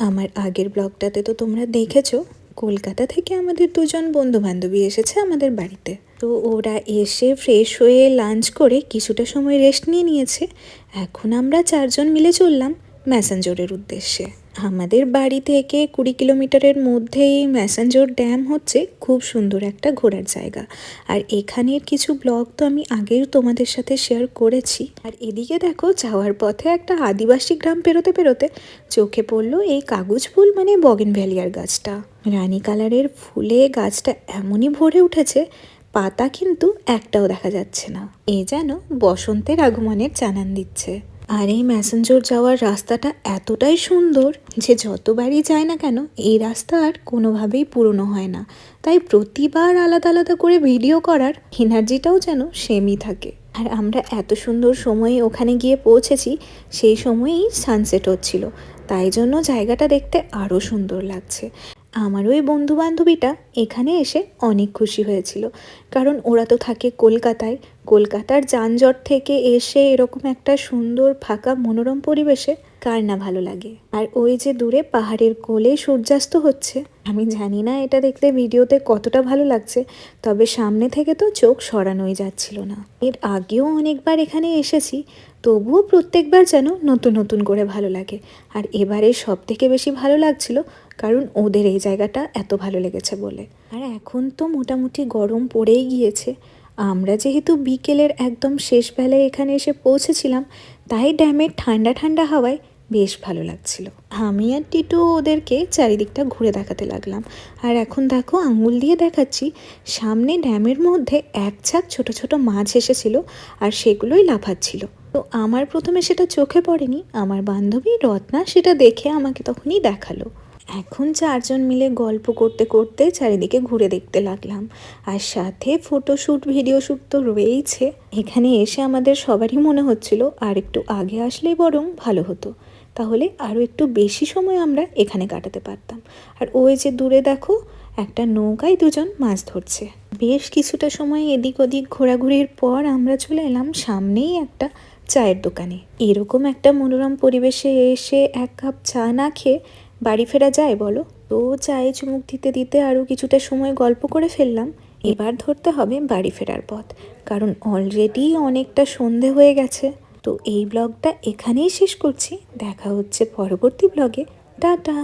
আমার আগের ব্লগটাতে তো তোমরা দেখেছো কলকাতা থেকে আমাদের দুজন বন্ধু বান্ধবী এসেছে আমাদের বাড়িতে। তো ওরা এসে ফ্রেশ হয়ে লাঞ্চ করে কিছুটা সময় রেস্ট নিয়েছে। এখন আমরা 4জন মিলে চললাম ম্যাসাঞ্জোরের উদ্দেশ্যে। আমাদের বাড়ি থেকে 20 কিলোমিটারের মধ্যেই ম্যাসাঞ্জোর ড্যাম হচ্ছে খুব সুন্দর একটা ঘোরার জায়গা। আর এখানের কিছু ব্লগ তো আমি আগেও তোমাদের সাথে শেয়ার করেছি। আর এদিকে দেখো যাওয়ার পথে একটা আদিবাসী গ্রাম পেরোতে পেরোতে চোখে পড়লো এই কাগজ ফুল মানে বগেনভ্যালিয়ার গাছটা। রানী কালারের ফুলে গাছটা এমনই ভরে উঠেছে, পাতা কিন্তু একটাও দেখা যাচ্ছে না। এ যেন বসন্তের আগমনের জানান দিচ্ছে। আর এই ম্যাসেঞ্জর যাওয়ার রাস্তাটা এতটাই সুন্দর যে যতবারই যায় না কেন এই রাস্তা আর কোনোভাবেই পুরনো হয় না। তাই প্রতিবার আলাদা আলাদা করে ভিডিও করার এনার্জিটাও যেন সেমই থাকে। আর আমরা এত সুন্দর সময়ে ওখানে গিয়ে পৌঁছেছি, সেই সময়েই সানসেট হচ্ছিল, তাই জন্য জায়গাটা দেখতে আরও সুন্দর লাগছে। আমার ওই বন্ধু বান্ধবীটা এখানে এসে অনেক খুশি হয়েছিল, কারণ ওরা তো থাকে কলকাতায়। কলকাতার যানজট থেকে এসে এরকম একটা সুন্দর ফাঁকা মনোরম পরিবেশে কার না ভালো লাগে। আর ওই যে দূরে পাহাড়ের কোলে সূর্যাস্ত হচ্ছে, আমি জানি না এটা দেখতে ভিডিওতে কতটা ভালো লাগছে, তবে সামনে থেকে তো চোখ সরানোই যাচ্ছিল না। এর আগেও অনেকবার এখানে এসেছি, তবুও প্রত্যেকবার যেন নতুন নতুন করে ভালো লাগে। আর এবারে সব থেকে বেশি ভালো লাগছিল কারণ ওদের এই জায়গাটা এত ভালো লেগেছে বলে। আর এখন তো মোটামুটি গরম পড়েই গিয়েছে। আমরা যেহেতু বিকেলের একদম শেষ বেলায় এখানে এসে পৌঁছেছিলাম, তাই ড্যামের ঠান্ডা ঠান্ডা হাওয়ায় বেশ ভালো লাগছিল। আমি আর টিটু ওদেরকে চারিদিকটা ঘুরে দেখাতে লাগলাম। আর এখন দেখো আঙুল দিয়ে দেখাচ্ছি, সামনে ড্যামের মধ্যে এক ঝাঁক ছোট ছোট মাছ এসেছিল আর সেগুলোই লাফাচ্ছিল। তো আমার প্রথমে সেটা চোখে পড়েনি, আমার বান্ধবী রত্না সেটা দেখে আমাকে তখনই দেখালো। এখন 4জন মিলে গল্প করতে করতে চারিদিকে ঘুরে দেখতে লাগলাম। আর সাথে ফটোশ্যুট ভিডিও শ্যুট তো রয়েইছে। এখানে এসে আমাদের সবারই মনে হচ্ছিল আর একটু আগে আসলেই বরং ভালো হতো, তাহলে আরও একটু বেশি সময় আমরা এখানে কাটাতে পারতাম। আর ওই যে দূরে দেখো একটা নৌকায় দুজন মাছ ধরছে। বেশ কিছুটা সময় এদিক ওদিক ঘোরাঘুরির পর আমরা চলে এলাম সামনেই একটা চায়ের দোকানে। এরকম একটা মনোরম পরিবেশে এসে এক কাপ চা না খেয়ে বাড়ি ফেরা যায় বলো? তো চায়ে চুমুক দিতে দিতে আরও কিছুটা সময় গল্প করে ফেললাম। এবার ধরতে হবে বাড়ি ফেরার পথ, কারণ অলরেডি অনেকটা সন্ধে হয়ে গেছে। তো এই ব্লগটা এখানেই শেষ করছি, দেখা হচ্ছে পরবর্তী ব্লগে। টাটা।